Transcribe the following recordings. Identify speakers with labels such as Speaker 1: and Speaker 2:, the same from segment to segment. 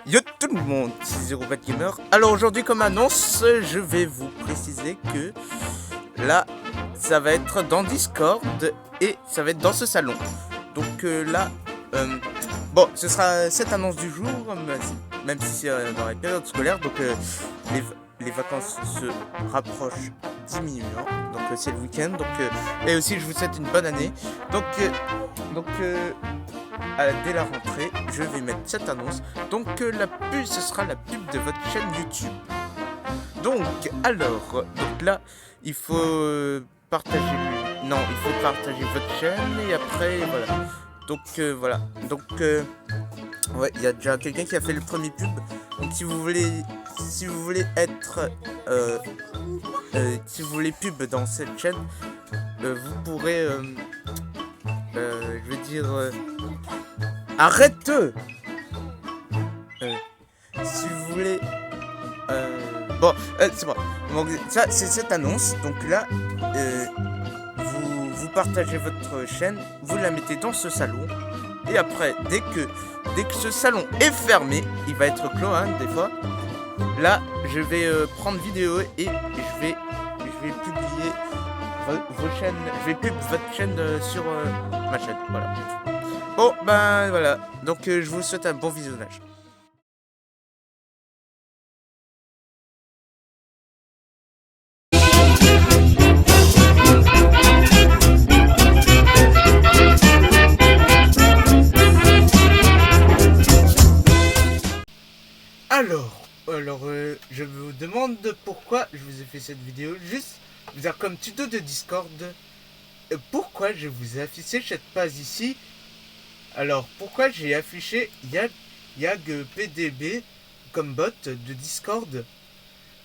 Speaker 1: Yo tout le monde, c'est Zero Bad Gamer. Alors aujourd'hui comme annonce, je vais vous préciser que là, ça va être dans Discord et ça va être dans ce salon. Donc là, bon, ce sera cette annonce du jour, même si c'est dans la période scolaire. Donc les vacances se rapprochent diminuant. Donc c'est le week-end. Donc et aussi je vous souhaite une bonne année. Donc dès la rentrée, je vais mettre cette annonce. Donc la pub, ce sera la pub de votre chaîne YouTube. Donc donc là, il faut partager. Non, il faut partager votre chaîne et après voilà. Donc voilà. Donc ouais, il y a déjà quelqu'un qui a fait le premier pub. Donc si vous voulez être, si vous voulez pub dans cette chaîne, vous pourrez, je veux dire, arrête. Si vous voulez, bon, c'est bon. Donc, ça, c'est cette annonce. Donc là, vous partagez votre chaîne, vous la mettez dans ce salon. Et après, dès que ce salon est fermé, il va être clos, hein, des fois. Là, je vais prendre vidéo et je vais publier vos chaînes. Je vais pub votre chaîne sur ma chaîne. Voilà. Bon, ben voilà. Donc, je vous souhaite un bon visionnage. Alors, je vous demande pourquoi je vous ai fait cette vidéo. Juste, vous dire comme tuto de Discord, pourquoi je vous ai affiché cette page ici. Alors, pourquoi j'ai affiché YagPDB comme bot de Discord?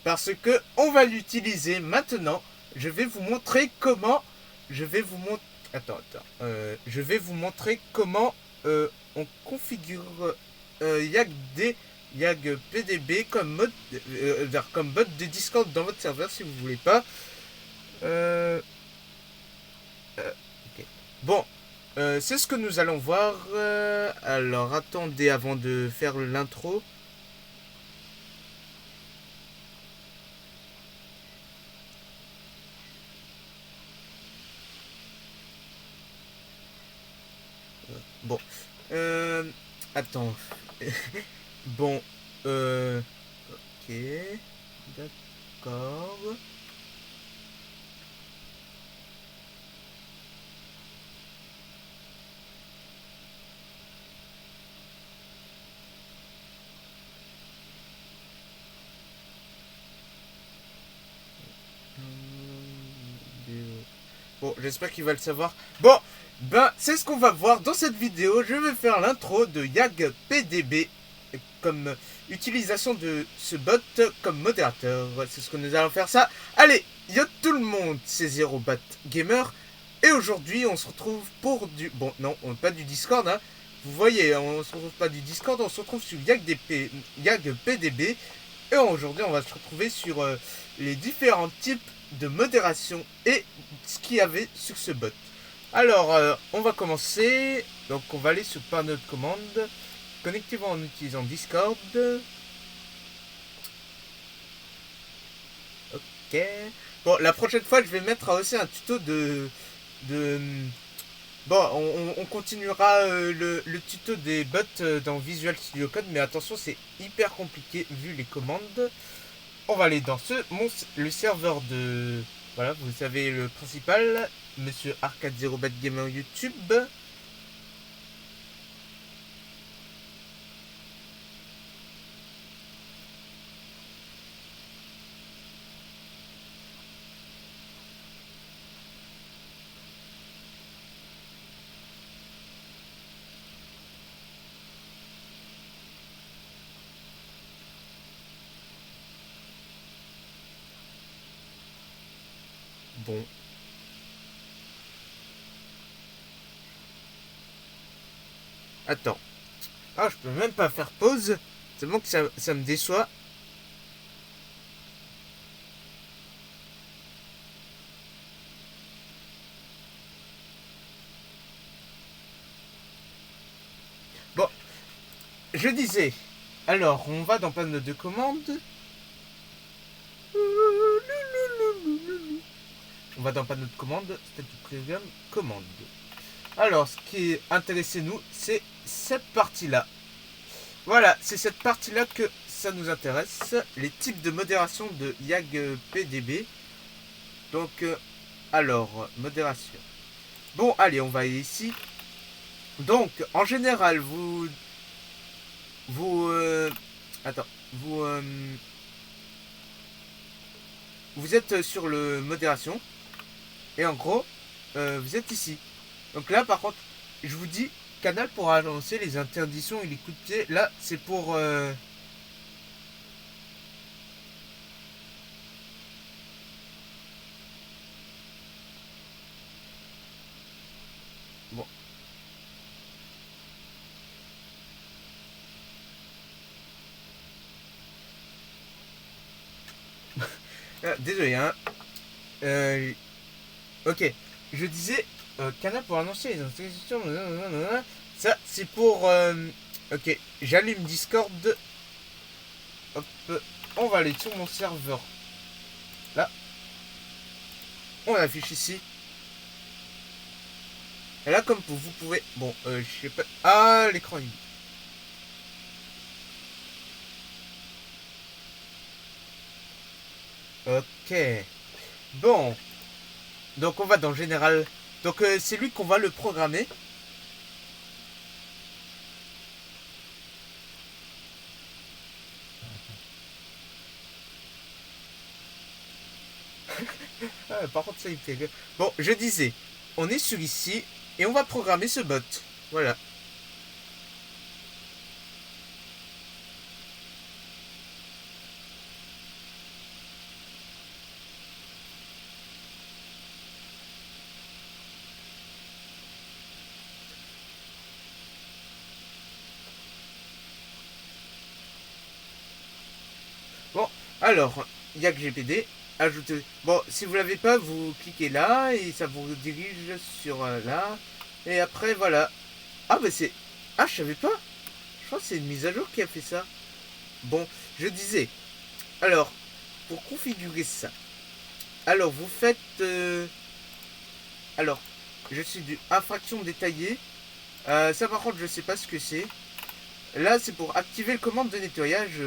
Speaker 1: Parce que on va l'utiliser maintenant. Je vais vous montrer comment. Je vais vous montrer. Je vais vous montrer comment on configure YagPDB comme bot de Discord dans votre serveur si vous voulez pas. Ok. Bon, c'est ce que nous allons voir. Alors, attendez avant de faire l'intro. Bon, attends. Bon, ok, d'accord. Bon, j'espère qu'il va le savoir. Bon, ben, c'est ce qu'on va voir dans cette vidéo. Je vais faire l'intro de YagPDB comme utilisation de ce bot comme modérateur. C'est ce que nous allons faire ça. Allez, yo tout le monde, c'est Zero Bad Gamer. Et aujourd'hui, on se retrouve pour du... Bon, non, pas du Discord, hein. Vous voyez, on se retrouve pas du Discord, on se retrouve sur YagPDB. Et aujourd'hui, on va se retrouver sur les différents types de modération et ce qu'il y avait sur ce bot. Alors, on va commencer. Donc, on va aller sur panneau de commande. Connectez-vous en utilisant Discord. Ok. Bon, la prochaine fois, je vais mettre aussi un tuto de bon, on continuera le tuto des bots dans Visual Studio Code, mais attention, c'est hyper compliqué vu les commandes. On va aller dans le serveur de... Voilà, vous savez le principal, Monsieur Arcade Zero Bad Gamer YouTube. Bon. Attends. Ah, je peux même pas faire pause. C'est bon que ça me déçoit. Bon, je disais. Alors, on va dans panneau de commande. On va dans panneau de commande, static program, commande. Alors, ce qui est intéressé nous, c'est cette partie-là. Voilà, c'est cette partie-là que ça nous intéresse. Les types de modération de YAG-PDB. Donc, alors, modération. Bon, allez, on va aller ici. Donc, en général, attends, vous êtes sur le modération. Et en gros, vous êtes ici. Donc là, par contre, je vous dis, Canal pour annoncer les interdictions et les coups de pied. Là, c'est pour... Bon. Désolé, hein. Ok, je disais, Canal pour annoncer les interdictions. Ça, c'est pour... ok, j'allume Discord. Hop, on va aller sur mon serveur. Là. On affiche ici. Et là, comme vous pouvez... Bon, je sais pas... Ah, l'écran, il... Ok. Bon. Donc, on va dans Général. Donc, c'est lui qu'on va le programmer. Ah, par contre, ça, il fait... Bon, je disais, on est sur ici, et on va programmer ce bot. Voilà. Bon, alors, YAG-GPD, ajouter... Bon, si vous l'avez pas, vous cliquez là, et ça vous dirige sur là. Et après, voilà. Ah, mais c'est... Ah, je savais pas. Je crois que c'est une mise à jour qui a fait ça. Bon, je disais... Alors, pour configurer ça, alors vous faites... alors, je suis du infraction détaillée. Ça par contre, je sais pas ce que c'est. Là, c'est pour activer le commande de nettoyage.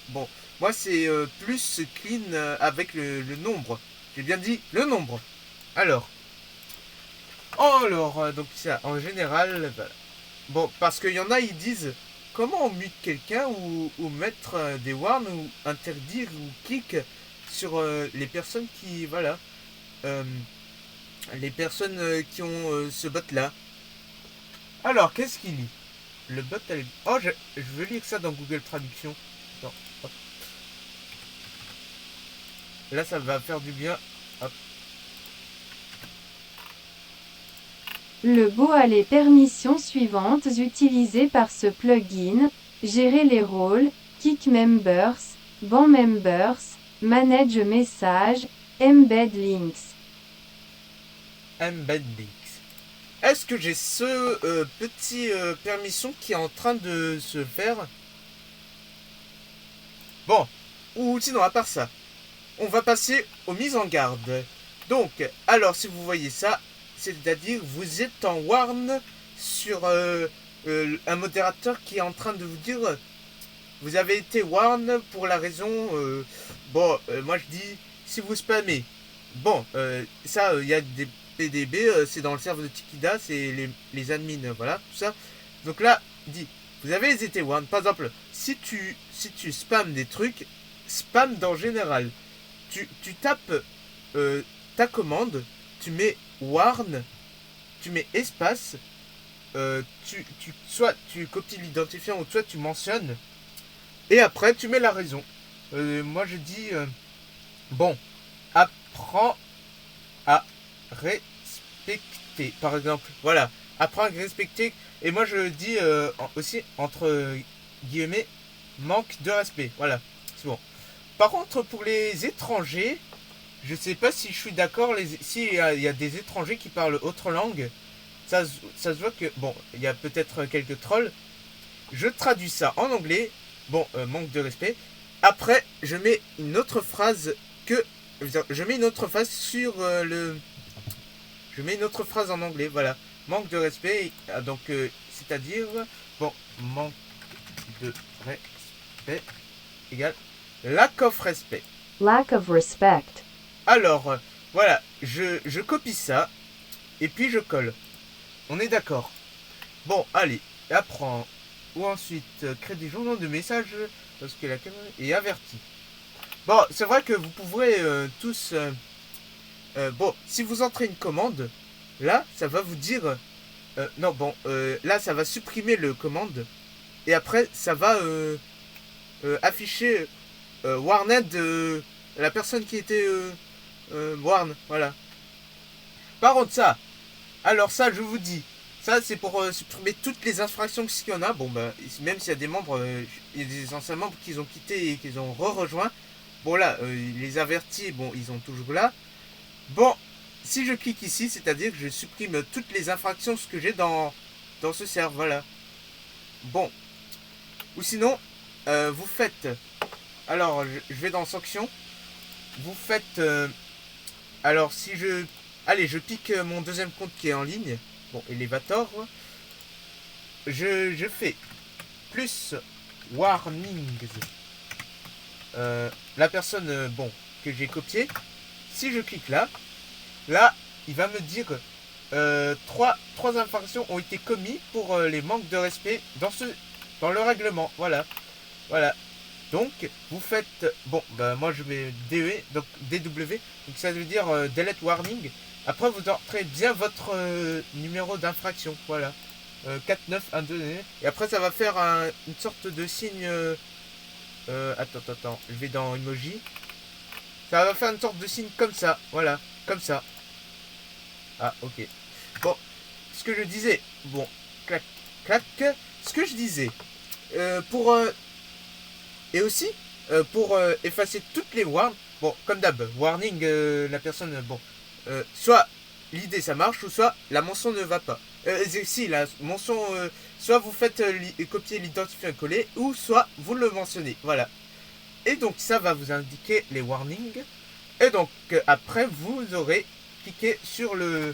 Speaker 1: Bon, moi, c'est plus clean avec le nombre. J'ai bien dit le nombre. Alors, donc ça, en général, voilà. Bon, parce qu'il y en a, ils disent comment on mute quelqu'un ou mettre des warns ou interdire ou clic sur les personnes qui, voilà, euh, les personnes qui ont ce bot là. Alors, qu'est-ce qu'il lit? Le bot, elle... Oh, je veux lire ça dans Google Traduction. Attends, hop. Là, ça va faire du bien. Hop.
Speaker 2: Le bot a les permissions suivantes utilisées par ce plugin: gérer les rôles, kick members, ban members, manage messages, embed links.
Speaker 1: Embed links. Est-ce que j'ai ce petit permission qui est en train de se faire? Bon, ou sinon, à part ça, on va passer aux mises en garde. Donc, alors, si vous voyez ça, c'est-à-dire vous êtes en warn sur un modérateur qui est en train de vous dire vous avez été warn pour la raison bon, moi je dis si vous spammez. Bon, ça, il y a des PDB, c'est dans le serveur de Tikida, c'est les admins, voilà, tout ça. Donc là, dit, vous avez été warn. Par exemple, si tu spams des trucs, spam dans général. Tu tapes ta commande, tu mets warn, tu mets espace, soit tu copies l'identifiant ou soit tu mentionnes, et après tu mets la raison. Moi je dis, bon, apprends à respecter, par exemple. Voilà, apprends à respecter. Et moi je dis aussi, entre guillemets, manque de respect. Voilà, c'est bon. Par contre, pour les étrangers, je sais pas si je suis d'accord. S'il y a des étrangers qui parlent autre langue, ça se voit que, bon, il y a peut-être quelques trolls. Je traduis ça en anglais. Bon, manque de respect. Après, je mets une autre phrase que... Je mets une autre phrase sur le... Je mets une autre phrase en anglais, voilà. Manque de respect, donc, c'est-à-dire... Bon, manque de respect égale lack of respect.
Speaker 2: Lack of respect.
Speaker 1: Alors, voilà, je copie ça, et puis je colle. On est d'accord. Bon, allez, apprends. Ou ensuite, crée des journaux de messages lorsque la caméra est avertie. Bon, c'est vrai que vous pourrez tous... bon, si vous entrez une commande, là, ça va vous dire... non, bon, là, ça va supprimer le commande. Et après, ça va afficher Warned, la personne qui était Warn, voilà. Par contre, ça, alors ça, je vous dis, ça, c'est pour supprimer toutes les infractions qu'il y en a. Bon, bah, même s'il y a des membres, il y a des anciens membres qui ont quitté et qui ont re-rejoint. Bon, là, les avertis, bon, ils sont toujours là. Bon, si je clique ici, c'est-à-dire que je supprime toutes les infractions que j'ai dans ce serveur, voilà. Bon. Ou sinon, vous faites... Alors, je vais dans Sanctions. Vous faites... alors, si je... Allez, je pique mon deuxième compte qui est en ligne. Bon, Elevator. Je fais plus warnings. La personne, bon, que j'ai copiée. Si je clique là, il va me dire trois infractions ont été commises pour les manques de respect dans le règlement. Voilà. Voilà. Donc, vous faites... Bon, bah moi je mets DE, donc DW. Donc ça veut dire delete warning. Après, vous entrez bien votre numéro d'infraction. Voilà. 4912. Et après, ça va faire une sorte de signe... attends. Je vais dans emoji. Ça va faire une sorte de signe comme ça. Voilà. Comme ça. Ah, ok. Bon. Ce que je disais. Bon. Clac. Clac. Ce que je disais. Et aussi, pour effacer toutes les warns. Bon, comme d'hab. Warning, la personne... Bon. Soit l'idée ça marche, ou soit la mention ne va pas. Si, la mention... soit vous faites copier l'identifiant coller, ou soit vous le mentionnez. Voilà. Et donc ça va vous indiquer les warnings. Et donc après vous aurez cliqué sur le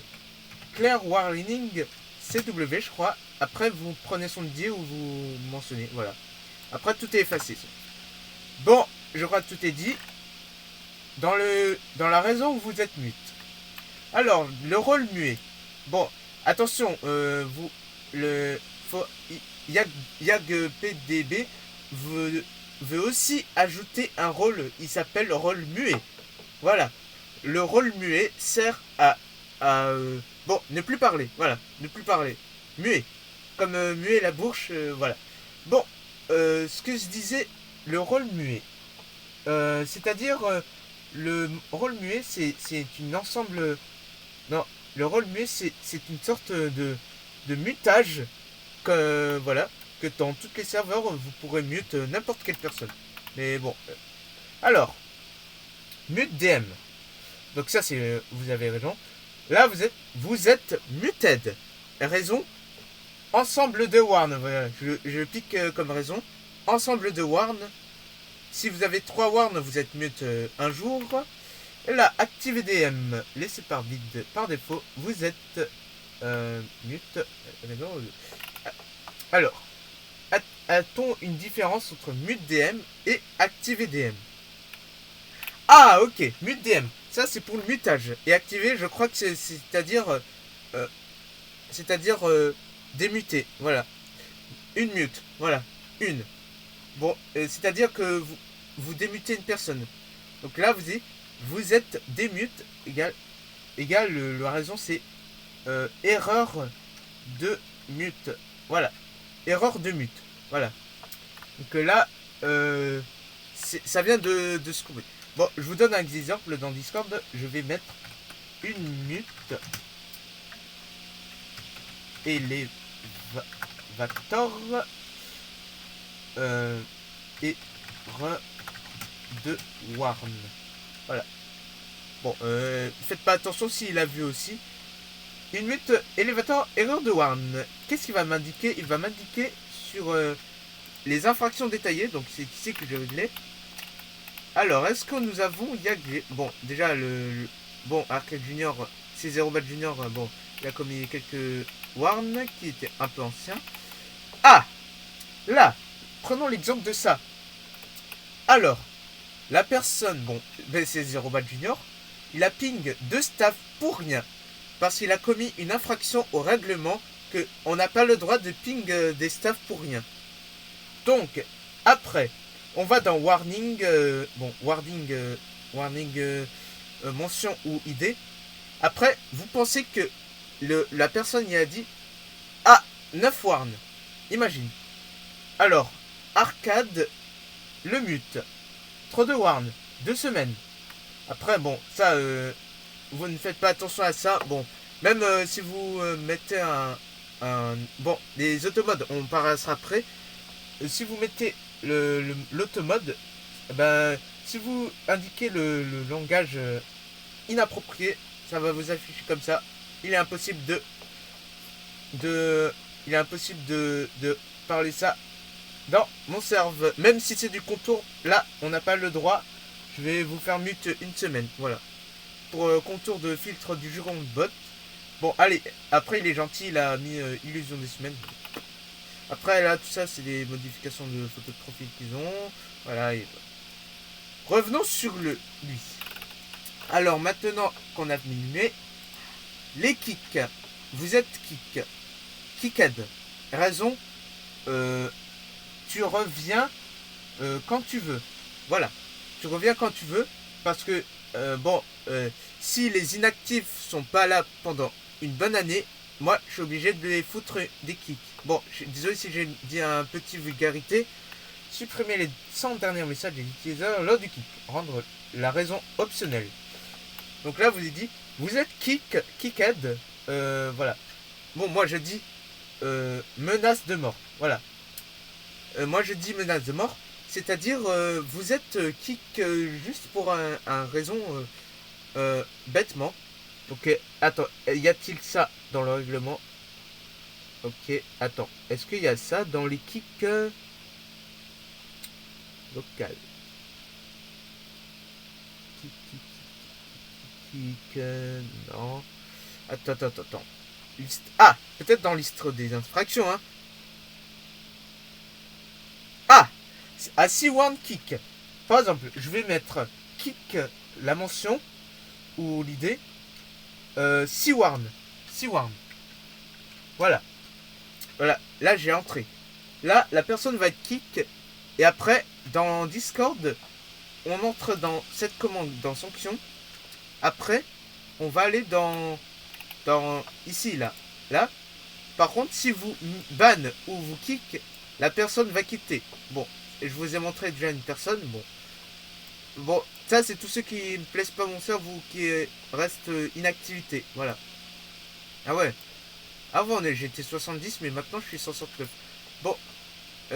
Speaker 1: Clear Warning CW je crois. Après vous prenez son ID ou vous mentionnez. Voilà. Après tout est effacé. Bon, je crois que tout est dit. Dans la raison où vous êtes mute. Alors, le rôle muet. Bon, attention, YAG PDB veut aussi ajouter un rôle, il s'appelle rôle muet. Voilà. Le rôle muet sert à bon, ne plus parler. Voilà, ne plus parler. Muet. Comme muet la bouche, voilà. Bon, ce que je disais, le rôle muet. C'est-à-dire, le rôle muet, c'est une ensemble... Non, le rôle muet, c'est une sorte de mutage que, voilà, que dans tous les serveurs, vous pourrez mute n'importe quelle personne. Mais bon. Alors, mute DM. Donc ça, c'est... vous avez raison. Là, vous êtes muted. Raison, ensemble de warn. Voilà, je pique comme raison. Ensemble de warn. Si vous avez 3 warns, vous êtes mute un jour. Et là, active DM, laissez par vide par défaut, vous êtes mute. Alors, a-t-on une différence entre mute DM et activer DM? Ah, ok, mute DM, ça c'est pour le mutage. Et activer, je crois que c'est-à-dire démuter, voilà. Une mute, voilà, une. Bon, c'est-à-dire que vous démutez une personne. Donc là, vous êtes démute égale la raison c'est erreur de mute. Voilà. Erreur de mute. Voilà. Donc là, ça vient de ce qu'on... Bon, je vous donne un exemple dans Discord. Je vais mettre une mute Elevator erreur de warn. Voilà. Bon, faites pas attention s'il a vu aussi. Une mute Elevator erreur de warn. Qu'est-ce qu'il va m'indiquer? Il va m'indiquer sur les infractions détaillées, donc c'est ici que je réglais. Alors, est-ce que nous avons Yag... Bon, déjà, bon, Arcade Junior, c'est Zero Bad Junior, bon, il a commis quelques warns qui étaient un peu anciens. Ah, là, prenons l'exemple de ça. Alors, la personne, bon, ben c'est Zero Bad Junior, il a ping 2 staff pour rien. Parce qu'il a commis une infraction au règlement que on n'a pas le droit de ping des staffs pour rien. Donc, après, on va dans warning, mention ou idée. Après, vous pensez que la personne y a dit ah, 9 warns. Imagine. Alors, arcade, le mute. Trop de warns, 2 semaines. Après, bon, ça, vous ne faites pas attention à ça. Bon, même si vous mettez bon, les automodes, on passera après. Si vous mettez l'automode, ben, si vous indiquez le langage inapproprié, ça va vous afficher comme ça. Il est impossible de parler ça dans mon serve. Même si c'est du contour, là, on n'a pas le droit. Je vais vous faire mute une semaine, voilà. Pour contour de filtre du juron de bot. Bon, allez, après il est gentil, il a mis illusion des semaines. Après, là, tout ça, c'est des modifications de photos de profil qu'ils ont. Voilà. Et... revenons sur lui. Alors, maintenant qu'on a terminé, les kicks. Vous êtes kick. Kicked. Raison, tu reviens quand tu veux. Voilà. Tu reviens quand tu veux. Parce que, si les inactifs sont pas là pendant une bonne année, moi, je suis obligé de les foutre des kicks. Bon, désolé si j'ai dit un petit vulgarité. Supprimer les 100 derniers messages des utilisateurs lors du kick. Rendre la raison optionnelle. Donc là, vous avez dit, vous êtes kicked. Voilà. Bon, moi, je dis menace de mort. Voilà. Moi, je dis menace de mort. C'est-à-dire, vous êtes kick juste pour un raison bêtement. Ok, attends, y a-t-il ça dans le règlement? Ok, attends, est-ce qu'il y a ça dans les kicks locales? Kick, non. Attends. Liste... ah, peut-être dans liste des infractions, hein. Ah, à 6 warn kick. Par exemple, je vais mettre kick, la mention ou l'idée. 6 warn. Voilà. Là, j'ai entré. Là, la personne va être kick. Et après, dans Discord, on entre dans cette commande, dans sanction. Après, on va aller dans ici, là. Là. Par contre, si vous ban ou vous kick, la personne va quitter. Bon, et je vous ai montré déjà une personne. Bon, ça, c'est tous ceux qui ne plaisent pas mon serveur ou qui restent inactivité. Voilà. Ah ouais. Avant, j'étais 70, mais maintenant, je suis 69. Bon,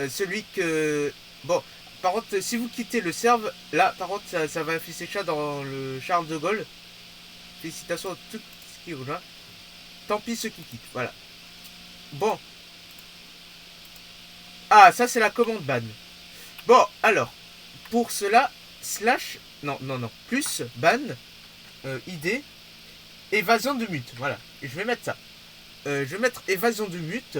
Speaker 1: celui que... bon, par contre, si vous quittez le serve, là, par contre, ça va afficher ça dans le Charles de Gaulle. Félicitations à tous ceux qui rejoignent. Tant pis ceux qui quittent, voilà. Bon. Ah, ça, c'est la commande ban. Bon, alors, pour cela, slash... non, plus, ban, ID, évasion de mute, voilà. Et je vais mettre ça. Je vais mettre évasion de mute.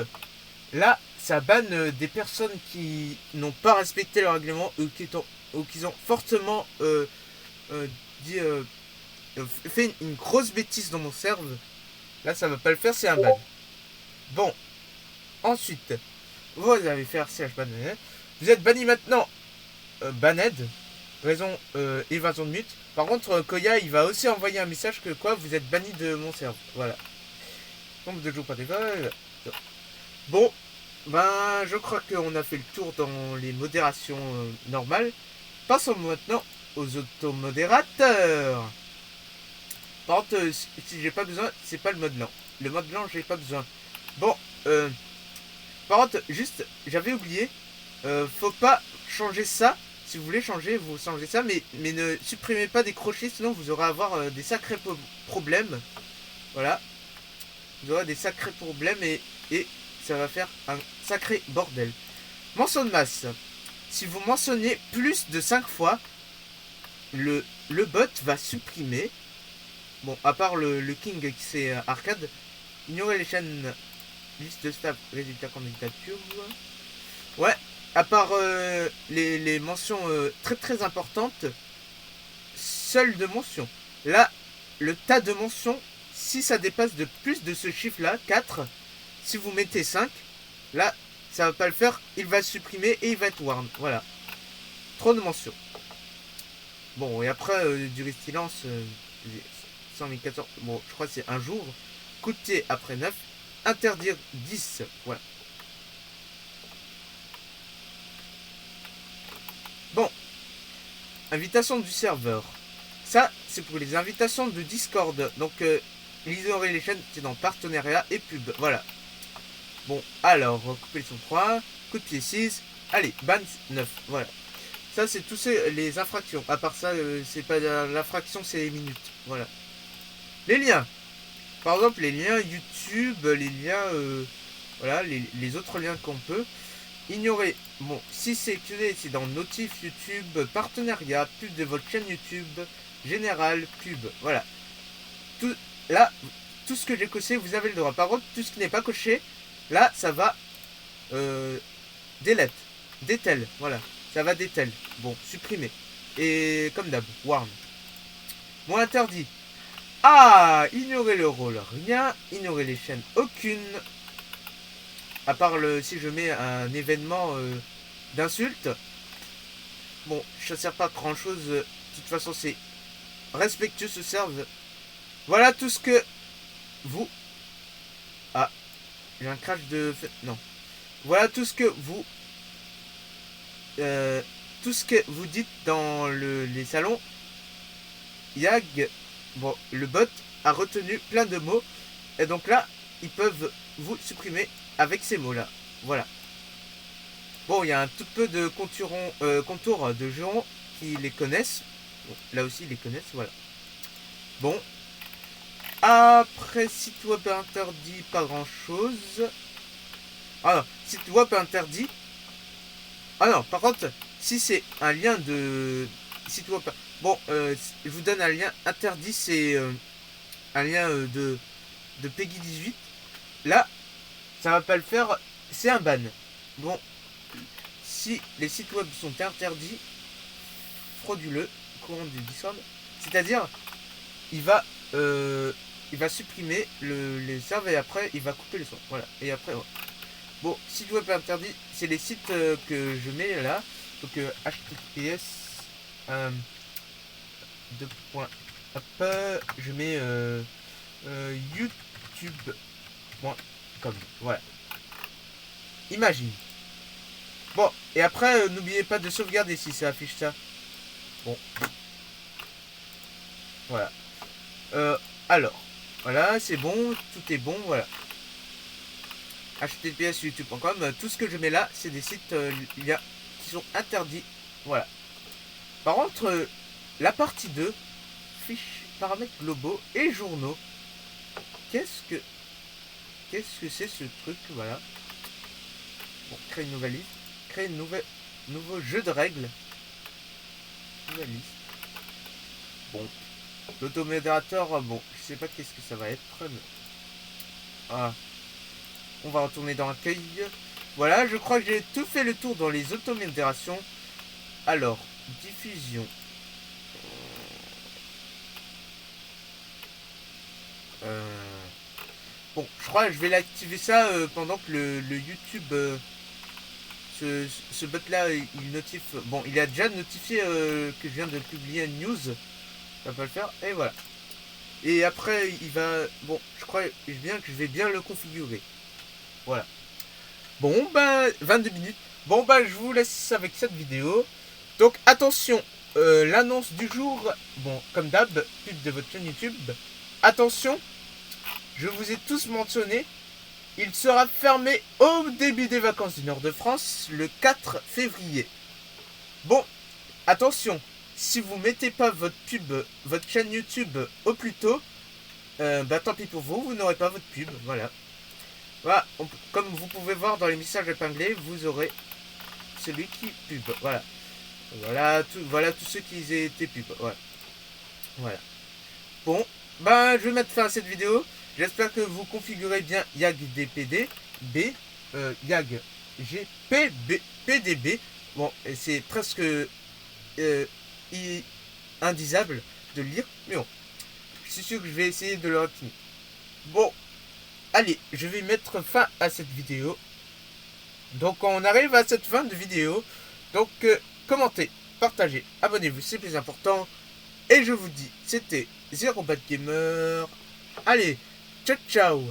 Speaker 1: Là, ça banne des personnes qui n'ont pas respecté le règlement ou qui ont fortement fait une grosse bêtise dans mon serve. Là, ça va pas le faire, c'est un ban. Bon. Ensuite, vous allez faire slash ban. Vous êtes banni maintenant. Banned. Raison évasion de mute. Par contre, Koya, il va aussi envoyer un message que quoi, vous êtes banni de mon serve. Voilà. Nombre de jours pas d'école. Bon, ben, je crois qu'on a fait le tour dans les modérations normales. Passons maintenant aux automodérateurs. Par contre, si j'ai pas besoin, c'est pas le mode lent. Le mode lent, j'ai pas besoin. Bon, par contre, juste, j'avais oublié, faut pas changer ça. Si vous voulez changer, vous changez ça, mais ne supprimez pas des crochets, sinon vous aurez à avoir des sacrés problèmes. Voilà. Vous aurez des sacrés problèmes et ça va faire un sacré bordel. Mention de masse. Si vous mentionnez plus de 5 fois, le bot va supprimer. Bon, à part le King qui c'est arcade. Ignorer les chaînes. Liste de staff, résultats, candidature. Ouais, à part les mentions très très importantes, seule de mention. Là, le tas de mentions, si ça dépasse de plus de ce chiffre-là, 4, si vous mettez 5, là, ça va pas le faire, il va supprimer et il va être warn. Voilà. Trop de mentions. Bon, et après, durée de silence, 114, bon, je crois que c'est un jour. Coup de pied après 9. Interdire 10. Voilà. Bon. Invitation du serveur. Ça, c'est pour les invitations de Discord. Donc, ignorer les chaînes, c'est dans partenariat et pub. Voilà. Bon, alors, couper le son 3. Coup de pied 6. Allez, ban 9. Voilà. Ça, c'est tous les infractions. À part ça, c'est pas l'infraction, c'est les minutes. Voilà. Les liens. Par exemple, les liens YouTube, les liens, voilà, les autres liens qu'on peut ignorer. Bon, si sélectionné, c'est dans notif YouTube, partenariat, pub de votre chaîne YouTube, général, pub, voilà. Tout, là, tout ce que j'ai coché, vous avez le droit. Par contre, tout ce qui n'est pas coché, là, ça va delete, détel, voilà. Ça va détel. Bon, supprimer. Et comme d'hab, warn. Moins interdit. Ah, ignorer le rôle, rien. Ignorer les chaînes, aucune. À part si je mets un événement d'insulte. Bon, ça sert pas à grand chose. De toute façon, c'est respectueux ce serve. Voilà tout ce que vous... Ah, j'ai un crash de... Non. Voilà tout ce que vous... tout ce que vous dites dans les salons. Yag... Bon, le bot a retenu plein de mots. Et donc là, ils peuvent vous supprimer avec ces mots-là. Voilà. Bon, il y a un tout peu de contours de gens qui les connaissent. Bon, là aussi, ils les connaissent, voilà. Bon. Après, site web interdit, pas grand-chose. Ah non, site web interdit. Ah non, par contre, si c'est un lien de site web... Bon, je vous donne un lien interdit, c'est un lien de Peggy 18. Là, ça va pas le faire, c'est un ban. Bon, si les sites web sont interdits, frauduleux, courant du Discord, c'est-à-dire, il va supprimer les serveurs et après, il va couper le son. Voilà, et après, ouais. Bon, site web interdit, c'est les sites que je mets là. Donc, HTTPS... je mets youtube.com. Voilà. Imagine. Bon, et après, n'oubliez pas de sauvegarder si ça affiche ça. Bon. Voilà. Alors. Voilà, c'est bon. Tout est bon. Voilà. HTTPS youtube.com. Tout ce que je mets là, c'est des sites qui sont interdits. Voilà. Par contre, la partie 2, fiches, paramètres globaux et journaux. Qu'est-ce que c'est ce truc? Voilà. Bon, créer une nouvelle liste. Créer une nouveau jeu de règles. Nouvelle liste. Bon. L'automodérateur, bon, je sais pas qu'est-ce que ça va être. Mais... Ah. On va retourner dans l'accueil. Voilà, je crois que j'ai tout fait le tour dans les automodérations. Alors, diffusion. Bon, je crois que je vais l'activer ça pendant que le YouTube, ce bot là, il notifie. Bon, il a déjà notifié que je viens de publier une news. Ça va pas le faire. Et voilà. Et après, il va. Bon, je crois bien que je vais bien le configurer. Voilà. Bon, ben, 22 minutes. Bon, ben, je vous laisse avec cette vidéo. Donc, attention, l'annonce du jour. Bon, comme d'hab, pub de votre chaîne YouTube. Attention, je vous ai tous mentionné, il sera fermé au début des vacances du nord de France, le 4 février. Bon, attention, si vous mettez pas votre pub, votre chaîne YouTube au plus tôt, bah tant pis pour vous, vous n'aurez pas votre pub, voilà. Voilà, comme vous pouvez voir dans les messages épinglés, vous aurez celui qui pub. Voilà. Voilà tous ceux qui étaient pub. Voilà. Bon, ben je vais mettre fin à cette vidéo. J'espère que vous configurez bien YagDPD B, YagPDB. Bon, c'est presque indisable de le lire, mais bon, je suis sûr que je vais essayer de le retenir. Bon, allez, je vais mettre fin à cette vidéo. Donc on arrive à cette fin de vidéo. Donc commentez, partagez, abonnez-vous, c'est plus important. Et je vous dis, c'était Zero Bad Gamer. Allez, ciao ciao.